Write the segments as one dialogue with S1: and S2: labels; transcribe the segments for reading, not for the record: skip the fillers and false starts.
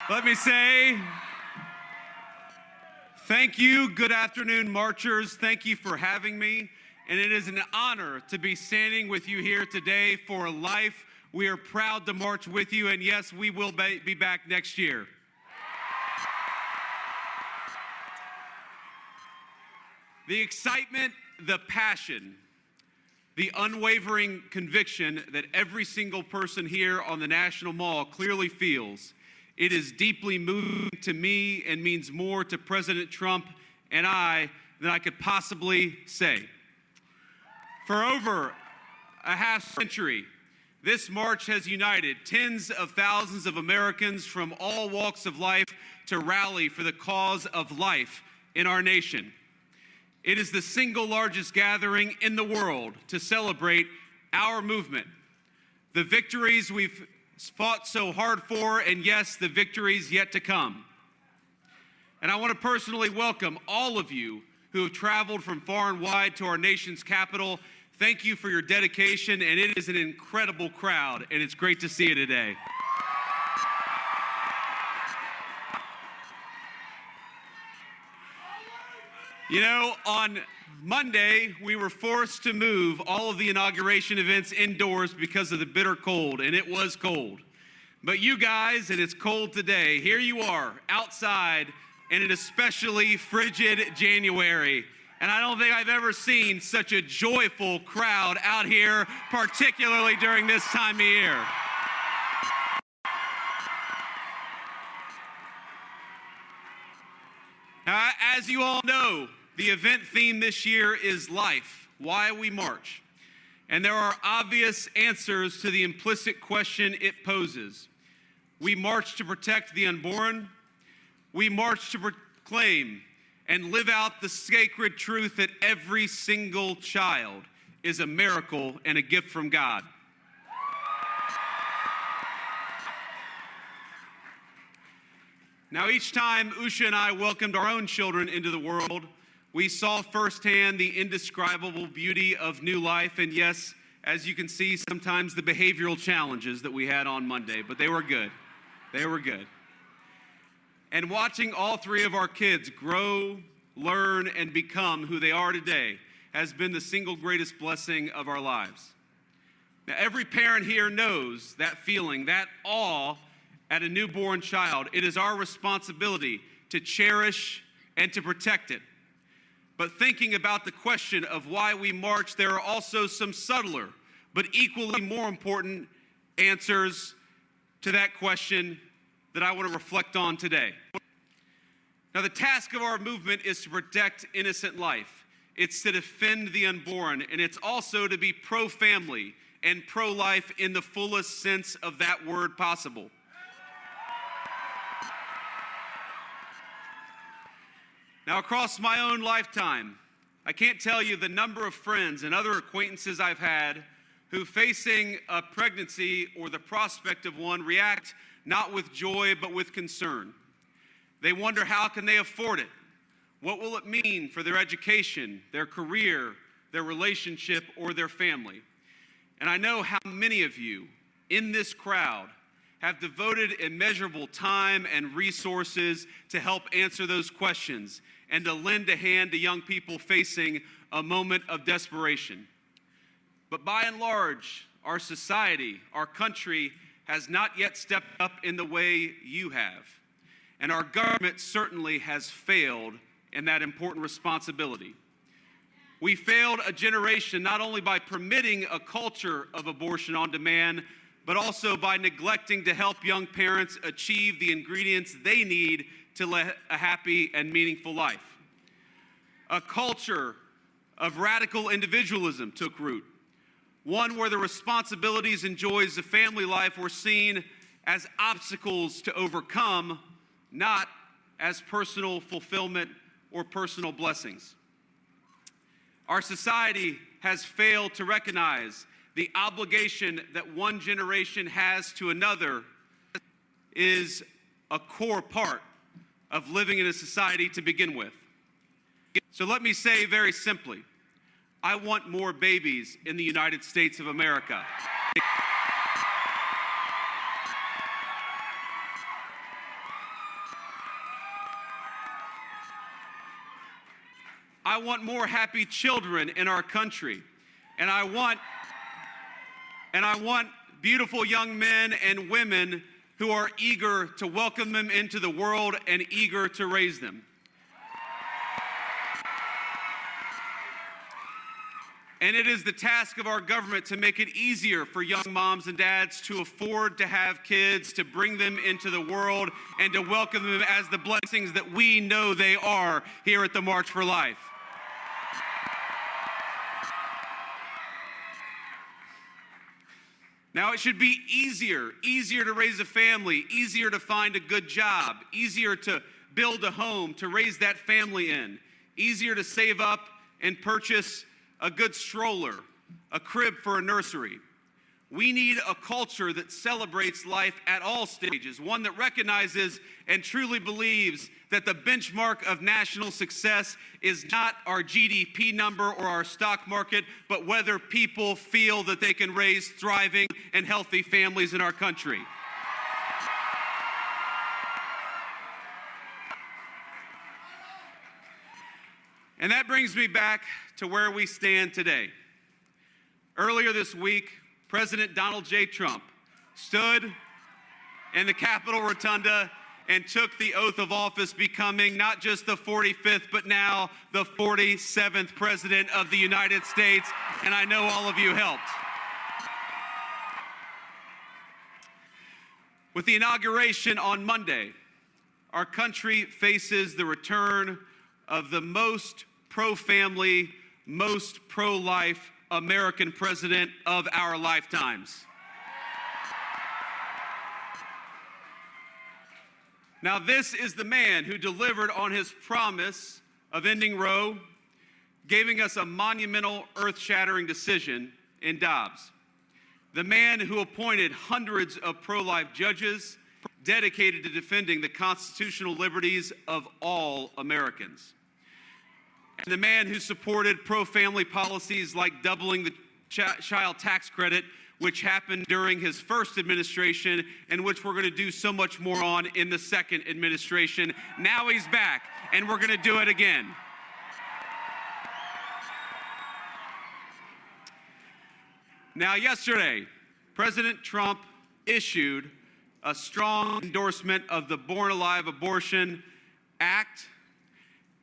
S1: Let me say thank you. Good afternoon, marchers. Thank you for having me. And it is an honor to be standing with you here today for life. We are proud to march with you, and yes, we will be back next year. The excitement, the passion, the unwavering conviction that every single person here on the National Mall clearly feels, it is deeply moving to me and means more to President Trump and I than I could possibly say. For over a half century, this march has united tens of thousands of Americans from all walks of life to rally for the cause of life in our nation. It is the single largest gathering in the world to celebrate our movement, the victories we've fought so hard for, and yes, the victories yet to come. And I want to personally welcome all of you who have traveled from far and wide to our nation's capital. Thank you for your dedication, and it is an incredible crowd, and it's great to see you today. You know, on Monday, we were forced to move all of the inauguration events indoors because of the bitter cold, and it was cold. But you guys, and it's cold today, here you are outside in an especially frigid January. And I don't think I've ever seen such a joyful crowd out here, particularly during this time of year. Now, as you all know, the event theme this year is life, why we march. And there are obvious answers to the implicit question it poses. We march to protect the unborn. We march to proclaim and live out the sacred truth that every single child is a miracle and a gift from God. Now, each time Usha and I welcomed our own children into the world, we saw firsthand the indescribable beauty of new life, and yes, as you can see, sometimes the behavioral challenges that we had on Monday, but they were good. They were good. And watching all three of our kids grow, learn, and become who they are today has been the single greatest blessing of our lives. Now, every parent here knows that feeling, that awe at a newborn child. It is our responsibility to cherish and to protect it. But thinking about the question of why we march, there are also some subtler, but equally more important answers to that question that I want to reflect on today. Now, the task of our movement is to protect innocent life. It's to defend the unborn, and it's also to be pro-family and pro-life in the fullest sense of that word possible. Now, across my own lifetime, I can't tell you the number of friends and other acquaintances I've had who, facing a pregnancy or the prospect of one, react not with joy but with concern. They wonder, how can they afford it? What will it mean for their education, their career, their relationship, or their family? And I know how many of you in this crowd have devoted immeasurable time and resources to help answer those questions and to lend a hand to young people facing a moment of desperation. But by and large, our society, our country, has not yet stepped up in the way you have. And our government certainly has failed in that important responsibility. We failed a generation not only by permitting a culture of abortion on demand, but also by neglecting to help young parents achieve the ingredients they need to live a happy and meaningful life. A culture of radical individualism took root, one where the responsibilities and joys of family life were seen as obstacles to overcome, not as personal fulfillment or personal blessings. Our society has failed to recognize the obligation that one generation has to another is a core part of living in a society to begin with. So let me say very simply, I want more babies in the United States of America. I want more happy children in our country. And I want beautiful young men and women who are eager to welcome them into the world and eager to raise them. And it is the task of our government to make it easier for young moms and dads to afford to have kids, to bring them into the world, and to welcome them as the blessings that we know they are here at the March for Life. Now, it should be easier to raise a family, easier to find a good job, easier to build a home, to raise that family in, easier to save up and purchase a good stroller, a crib for a nursery. We need a culture that celebrates life at all stages, one that recognizes and truly believes that the benchmark of national success is not our GDP number or our stock market, but whether people feel that they can raise thriving and healthy families in our country. And that brings me back to where we stand today. Earlier this week, President Donald J. Trump stood in the Capitol Rotunda and took the oath of office, becoming not just the 45th, but now the 47th President of the United States, and I know all of you helped. With the inauguration on Monday, our country faces the return of the most pro-family, most pro-life American president of our lifetimes. Now, this is the man who delivered on his promise of ending Roe, giving us a monumental, earth-shattering decision in Dobbs. The man who appointed hundreds of pro-life judges dedicated to defending the constitutional liberties of all Americans. And the man who supported pro-family policies like doubling the child tax credit, which happened during his first administration and which we're going to do so much more on in the second administration. Now he's back, and we're going to do it again. Now, yesterday, President Trump issued a strong endorsement of the Born Alive Abortion Act,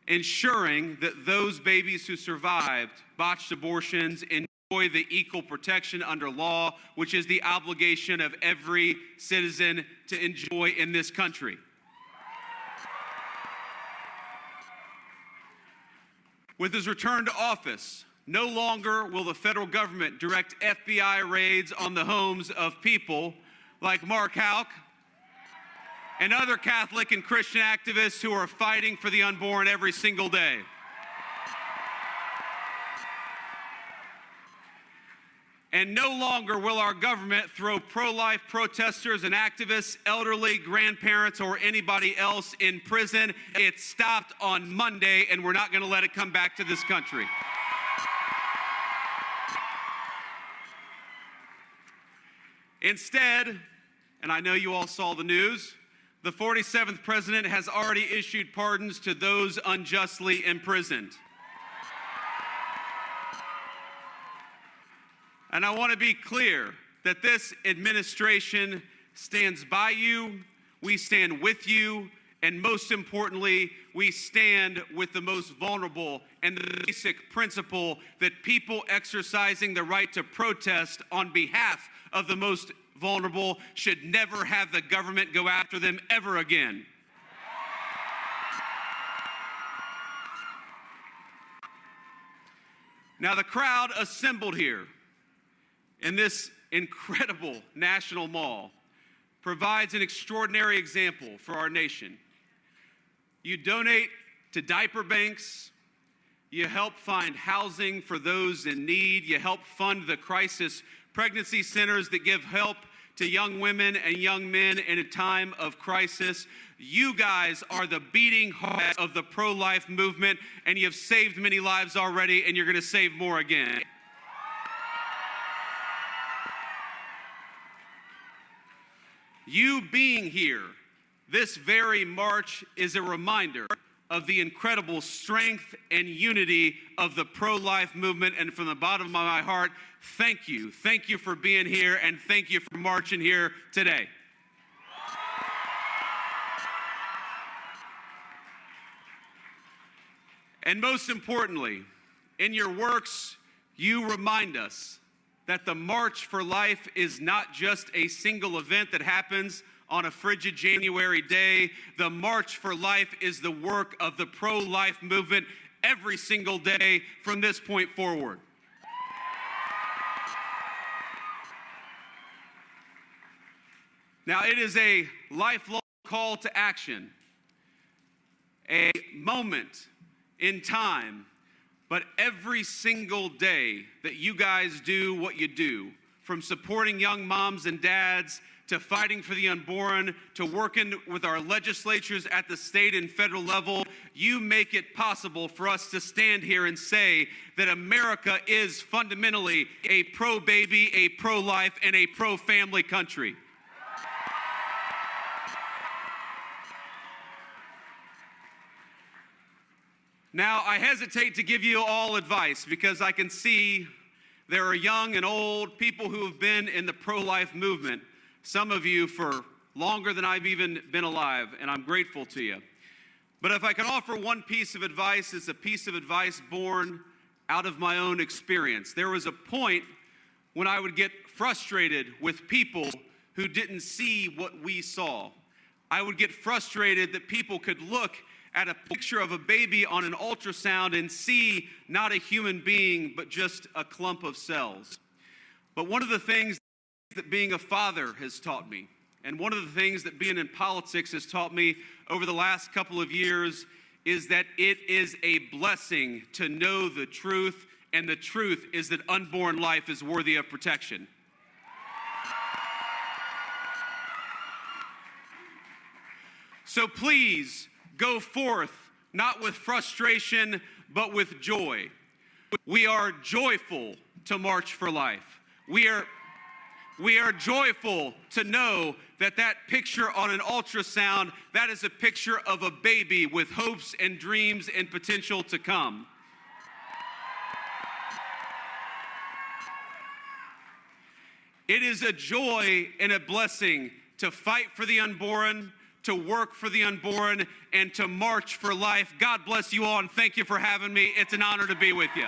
S1: ensuring that those babies who survived botched abortions enjoy the equal protection under law, which is the obligation of every citizen to enjoy in this country. With his return to office, no longer will the federal government direct FBI raids on the homes of people like Mark Houck and other Catholic and Christian activists who are fighting for the unborn every single day. And no longer will our government throw pro-life protesters and activists, elderly, grandparents, or anybody else in prison. It stopped on Monday, and we're not going to let it come back to this country. Instead, and I know you all saw the news, the 47th president has already issued pardons to those unjustly imprisoned. And I want to be clear that this administration stands by you, we stand with you, and most importantly, we stand with the most vulnerable, and the basic principle that people exercising the right to protest on behalf of the most vulnerable should never have the government go after them ever again. Now, the crowd assembled here in this incredible national mall provides an extraordinary example for our nation. You donate to diaper banks, you help find housing for those in need, you help fund the crisis pregnancy centers that give help to young women and young men in a time of crisis. You guys are the beating heart of the pro-life movement, and you have saved many lives already, and you're going to save more again. You being here this very March is a reminder of the incredible strength and unity of the pro-life movement. And from the bottom of my heart, thank you. Thank you for being here, and thank you for marching here today. And most importantly, in your works, you remind us that the March for Life is not just a single event that happens on a frigid January day. The March for Life is the work of the pro-life movement every single day from this point forward. Now, it is a lifelong call to action, a moment in time, but every single day that you guys do what you do, from supporting young moms and dads to fighting for the unborn to working with our legislatures at the state and federal level, you make it possible for us to stand here and say that America is fundamentally a pro-baby, a pro-life, and a pro-family country. Now, I hesitate to give you all advice because I can see there are young and old people who have been in the pro-life movement, some of you for longer than I've even been alive, and I'm grateful to you. But if I can offer one piece of advice, it's a piece of advice born out of my own experience. There was a point when I would get frustrated with people who didn't see what we saw. I would get frustrated that people could look at a picture of a baby on an ultrasound and see not a human being, but just a clump of cells. But one of the things that being a father has taught me, and one of the things that being in politics has taught me over the last couple of years, is that it is a blessing to know the truth, and the truth is that unborn life is worthy of protection. So please, go forth, not with frustration, but with joy. We are joyful to march for life. We are joyful to know that that picture on an ultrasound, that is a picture of a baby with hopes and dreams and potential to come. It is a joy and a blessing to fight for the unborn, to work for the unborn, and to march for life. God bless you all, and thank you for having me. It's an honor to be with you.